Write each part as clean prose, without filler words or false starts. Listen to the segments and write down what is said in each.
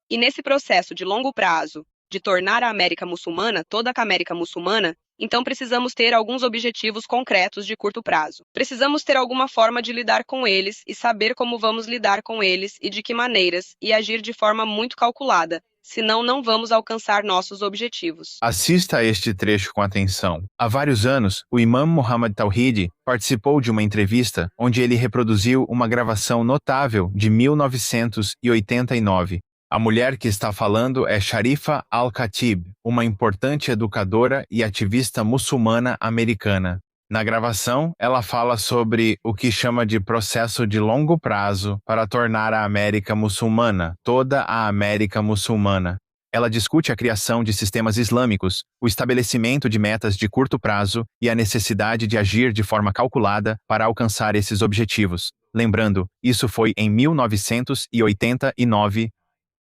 E nesse processo de longo prazo, de tornar a América muçulmana toda a América muçulmana, então precisamos ter alguns objetivos concretos de curto prazo. Precisamos ter alguma forma de lidar com eles e saber como vamos lidar com eles e de que maneiras, e agir de forma muito calculada, senão não vamos alcançar nossos objetivos. Assista a este trecho com atenção. Há vários anos, o Imam Muhammad Tawhidi participou de uma entrevista onde ele reproduziu uma gravação notável de 1989. A mulher que está falando é Sharifa Al-Khatib, uma importante educadora e ativista muçulmana americana. Na gravação, ela fala sobre o que chama de processo de longo prazo para tornar a América muçulmana, toda a América muçulmana. Ela discute a criação de sistemas islâmicos, o estabelecimento de metas de curto prazo e a necessidade de agir de forma calculada para alcançar esses objetivos. Lembrando, isso foi em 1989.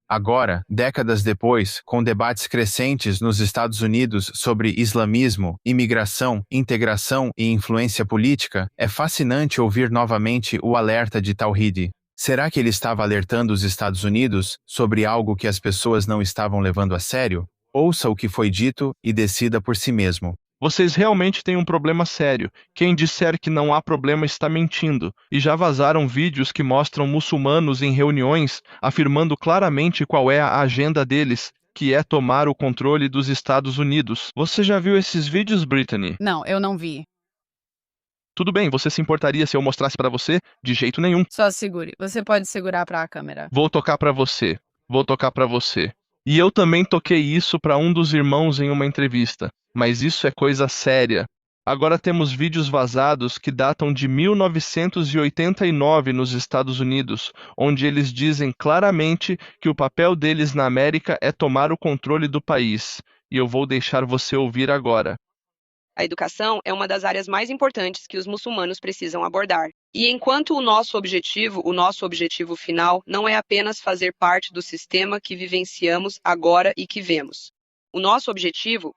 Agora, décadas depois, com debates crescentes nos Estados Unidos sobre islamismo, imigração, integração e influência política, é fascinante ouvir novamente o alerta de Tawhidi. Será que ele estava alertando os Estados Unidos sobre algo que as pessoas não estavam levando a sério? Ouça o que foi dito e decida por si mesmo. Vocês realmente têm um problema sério. Quem disser que não há problema está mentindo. E já vazaram vídeos que mostram muçulmanos em reuniões afirmando claramente qual é a agenda deles, que é tomar o controle dos Estados Unidos. Você já viu esses vídeos, Brittany? Não, eu não vi. Tudo bem, você se importaria se eu mostrasse para você? De jeito nenhum. Só segure. Você pode segurar para a câmera. Vou tocar para você. Vou tocar para você. E eu também toquei isso para um dos irmãos em uma entrevista. Mas isso é coisa séria. Agora temos vídeos vazados que datam de 1989 nos Estados Unidos, onde eles dizem claramente que o papel deles na América é tomar o controle do país. E eu vou deixar você ouvir agora. A educação é uma das áreas mais importantes que os muçulmanos precisam abordar. E enquanto o nosso objetivo final não é apenas fazer parte do sistema que vivenciamos agora e que vemos. O nosso objetivo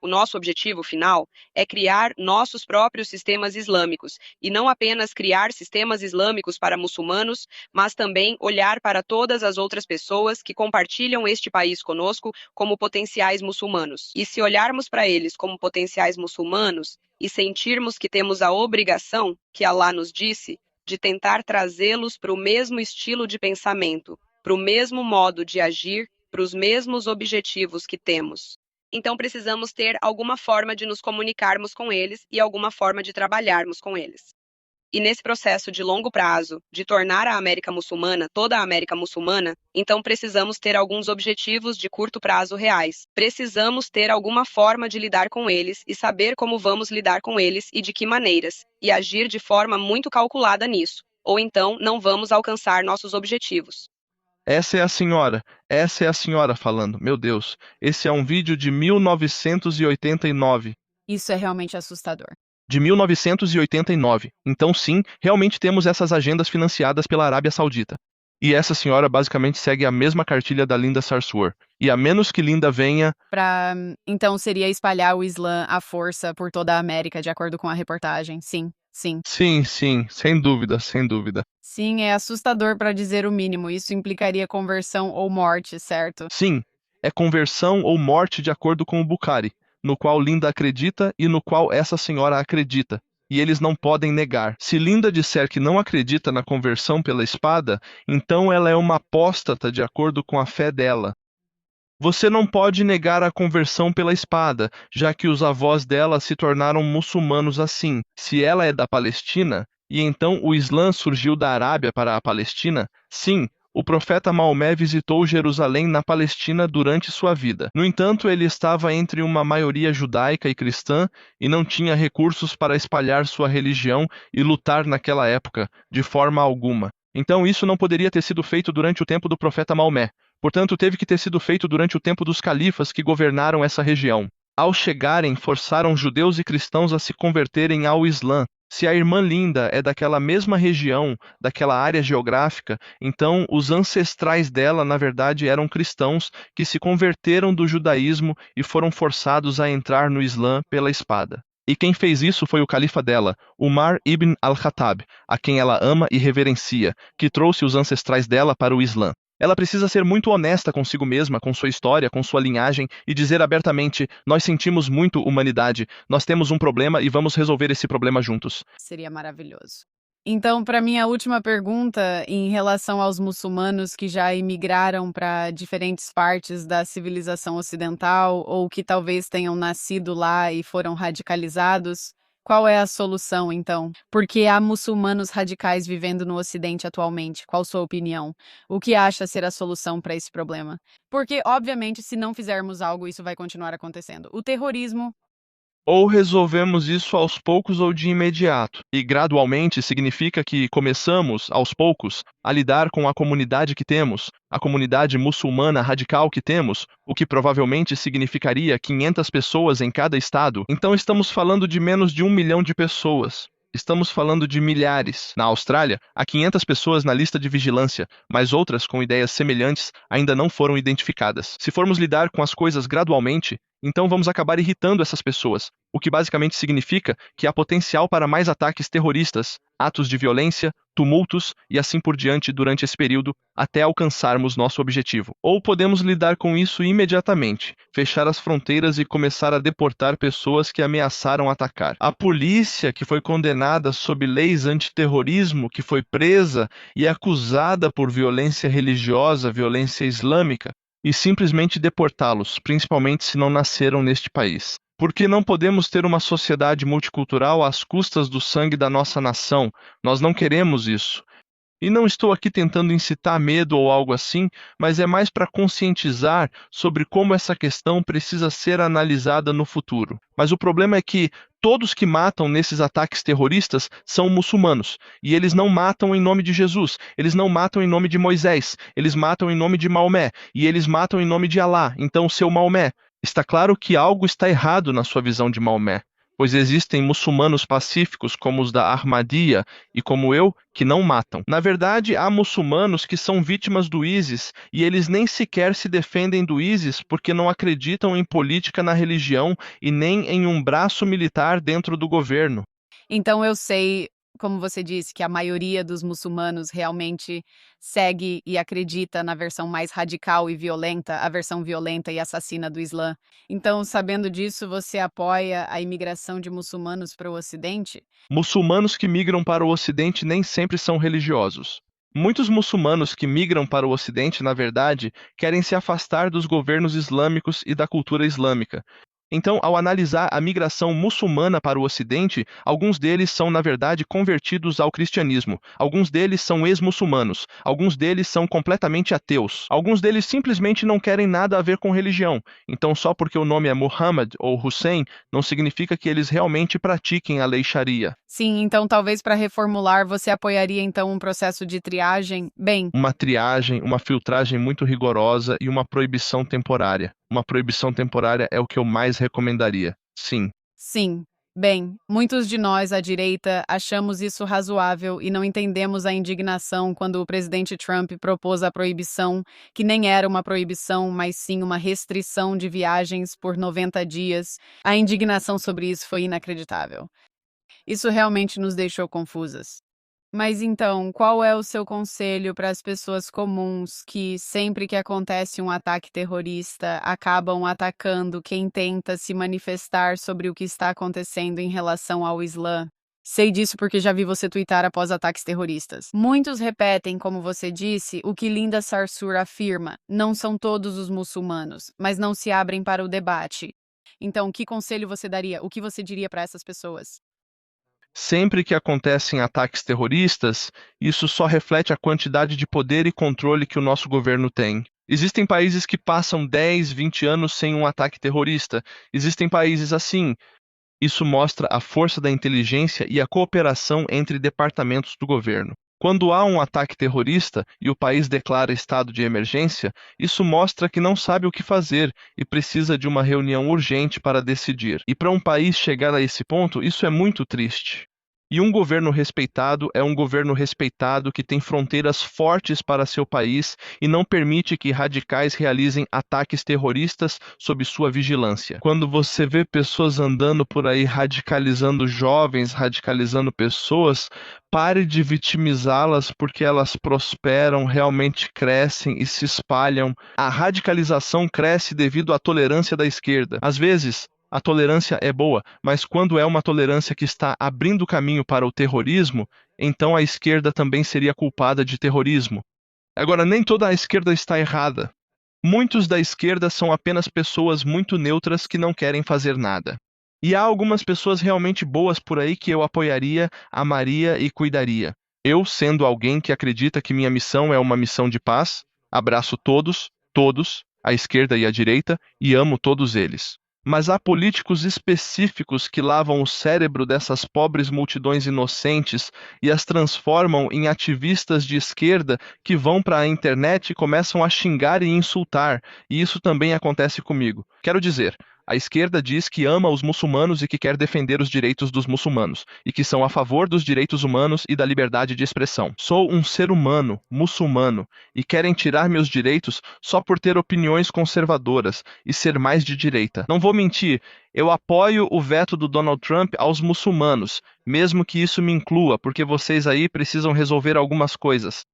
final é criar nossos próprios sistemas islâmicos, e não apenas criar sistemas islâmicos para muçulmanos, mas também olhar para todas as outras pessoas que compartilham este país conosco como potenciais muçulmanos. E se olharmos para eles como potenciais muçulmanos e sentirmos que temos a obrigação, que Alá nos disse, de tentar trazê-los para o mesmo estilo de pensamento, para o mesmo modo de agir, para os mesmos objetivos que temos. Então precisamos ter alguma forma de nos comunicarmos com eles e alguma forma de trabalharmos com eles. E nesse processo de longo prazo, de tornar a América muçulmana toda a América muçulmana, então precisamos ter alguns objetivos de curto prazo reais. Precisamos ter alguma forma de lidar com eles e saber como vamos lidar com eles e de que maneiras, e agir de forma muito calculada nisso, ou então não vamos alcançar nossos objetivos. Essa é a senhora falando. Meu Deus, esse é um vídeo de 1989. Isso é realmente assustador. De 1989. Então, sim, realmente temos essas agendas financiadas pela Arábia Saudita. E essa senhora basicamente segue a mesma cartilha da Linda Sarsour. E a menos que Linda venha... Então seria espalhar o Islã à força por toda a América, de acordo com a reportagem. Sim, sim. Sim, sem dúvida, sem dúvida. Sim, é assustador para dizer o mínimo. Isso implicaria conversão ou morte, certo? Sim, é conversão ou morte de acordo com o Bukhari, no qual Linda acredita e no qual essa senhora acredita. E eles não podem negar. Se Linda disser que não acredita na conversão pela espada, então ela é uma apóstata de acordo com a fé dela. Você não pode negar a conversão pela espada, já que os avós dela se tornaram muçulmanos assim. Se ela é da Palestina, e então o Islã surgiu da Arábia para a Palestina, sim, o profeta Maomé visitou Jerusalém na Palestina durante sua vida. No entanto, ele estava entre uma maioria judaica e cristã e não tinha recursos para espalhar sua religião e lutar naquela época, de forma alguma. Então isso não poderia ter sido feito durante o tempo do profeta Maomé. Portanto, teve que ter sido feito durante o tempo dos califas que governaram essa região. Ao chegarem, forçaram judeus e cristãos a se converterem ao Islã. Se a irmã Linda é daquela mesma região, daquela área geográfica, então os ancestrais dela, na verdade, eram cristãos que se converteram do judaísmo e foram forçados a entrar no Islã pela espada. E quem fez isso foi o califa dela, Umar ibn al-Khattab, a quem ela ama e reverencia, que trouxe os ancestrais dela para o Islã. Ela precisa ser muito honesta consigo mesma, com sua história, com sua linhagem e dizer abertamente: nós sentimos muito humanidade, nós temos um problema e vamos resolver esse problema juntos. Seria maravilhoso. Então, para minha última pergunta, em relação aos muçulmanos que já imigraram para diferentes partes da civilização ocidental ou que talvez tenham nascido lá e foram radicalizados, qual é a solução, então? Porque há muçulmanos radicais vivendo no Ocidente atualmente. Qual sua opinião? O que acha ser a solução para esse problema? Porque, obviamente, se não fizermos algo, isso vai continuar acontecendo. O terrorismo. Ou resolvemos isso aos poucos ou de imediato. E gradualmente significa que começamos, aos poucos, a lidar com a comunidade que temos, a comunidade muçulmana radical que temos, o que provavelmente significaria 500 pessoas em cada estado. Então estamos falando de menos de 1 milhão de pessoas. Estamos falando de milhares. Na Austrália, há 500 pessoas na lista de vigilância, mas outras com ideias semelhantes ainda não foram identificadas. Se formos lidar com as coisas gradualmente, então vamos acabar irritando essas pessoas, o que basicamente significa que há potencial para mais ataques terroristas, atos de violência, tumultos e assim por diante durante esse período, até alcançarmos nosso objetivo. Ou podemos lidar com isso imediatamente, fechar as fronteiras e começar a deportar pessoas que ameaçaram atacar. A polícia, que foi condenada sob leis antiterrorismo, que foi presa e acusada por violência religiosa, violência islâmica, e simplesmente deportá-los, principalmente se não nasceram neste país. Porque não podemos ter uma sociedade multicultural às custas do sangue da nossa nação. Nós não queremos isso. E não estou aqui tentando incitar medo ou algo assim, mas é mais para conscientizar sobre como essa questão precisa ser analisada no futuro. Mas o problema é que todos que matam nesses ataques terroristas são muçulmanos, e eles não matam em nome de Jesus, eles não matam em nome de Moisés, eles matam em nome de Maomé, e eles matam em nome de Alá. Então, seu Maomé, está claro que algo está errado na sua visão de Maomé, pois existem muçulmanos pacíficos como os da Ahmadiyya e como eu, que não matam. Na verdade, há muçulmanos que são vítimas do ISIS e eles nem sequer se defendem do ISIS porque não acreditam em política na religião e nem em um braço militar dentro do governo. Então eu sei, como você disse, que a maioria dos muçulmanos realmente segue e acredita na versão mais radical e violenta, a versão violenta e assassina do Islã. Então, sabendo disso, você apoia a imigração de muçulmanos para o Ocidente? Muçulmanos que migram para o Ocidente nem sempre são religiosos. Muitos muçulmanos que migram para o Ocidente, na verdade, querem se afastar dos governos islâmicos e da cultura islâmica. Então, ao analisar a migração muçulmana para o Ocidente, alguns deles são, na verdade, convertidos ao cristianismo. Alguns deles são ex-muçulmanos. Alguns deles são completamente ateus. Alguns deles simplesmente não querem nada a ver com religião. Então, só porque o nome é Muhammad ou Hussein, não significa que eles realmente pratiquem a lei Sharia. Sim, então talvez para reformular, você apoiaria então um processo de triagem? Bem, Uma triagem, uma filtragem muito rigorosa e uma proibição temporária. Uma proibição temporária é o que eu mais recomendaria. Sim. sim. Bem, muitos de nós, à direita, achamos isso razoável e não entendemos a indignação quando o presidente Trump propôs a proibição, que nem era uma proibição, mas sim uma restrição de viagens por 90 dias. A indignação sobre isso foi inacreditável. Isso realmente nos deixou confusas. Mas então, qual é o seu conselho para as pessoas comuns que, sempre que acontece um ataque terrorista, acabam atacando quem tenta se manifestar sobre o que está acontecendo em relação ao Islã? Sei disso porque já vi você twittar após ataques terroristas. Muitos repetem, como você disse, o que Linda Sarsour afirma: não são todos os muçulmanos, mas não se abrem para o debate. Então, que conselho você daria? O que você diria para essas pessoas? Sempre que acontecem ataques terroristas, isso só reflete a quantidade de poder e controle que o nosso governo tem. Existem países que passam 10, 20 anos sem um ataque terrorista. Existem países assim. Isso mostra a força da inteligência e a cooperação entre departamentos do governo. Quando há um ataque terrorista e o país declara estado de emergência, isso mostra que não sabe o que fazer e precisa de uma reunião urgente para decidir. E para um país chegar a esse ponto, isso é muito triste. E um governo respeitado é um governo respeitado que tem fronteiras fortes para seu país e não permite que radicais realizem ataques terroristas sob sua vigilância. Quando você vê pessoas andando por aí radicalizando jovens, radicalizando pessoas, pare de vitimizá-las porque elas prosperam, realmente crescem e se espalham. A radicalização cresce devido à tolerância da esquerda. Às vezes, a tolerância é boa, mas quando é uma tolerância que está abrindo caminho para o terrorismo, então a esquerda também seria culpada de terrorismo. Agora, nem toda a esquerda está errada. Muitos da esquerda são apenas pessoas muito neutras que não querem fazer nada. E há algumas pessoas realmente boas por aí que eu apoiaria, amaria e cuidaria. Eu, sendo alguém que acredita que minha missão é uma missão de paz, abraço todos, a esquerda e a direita, e amo todos eles. Mas há políticos específicos que lavam o cérebro dessas pobres multidões inocentes e as transformam em ativistas de esquerda que vão para a internet e começam a xingar e insultar, e isso também acontece comigo. Quero dizer, a esquerda diz que ama os muçulmanos e que quer defender os direitos dos muçulmanos, e que são a favor dos direitos humanos e da liberdade de expressão. Sou um ser humano, muçulmano, e querem tirar meus direitos só por ter opiniões conservadoras e ser mais de direita. Não vou mentir, eu apoio o veto do Donald Trump aos muçulmanos, mesmo que isso me inclua, porque vocês aí precisam resolver algumas coisas.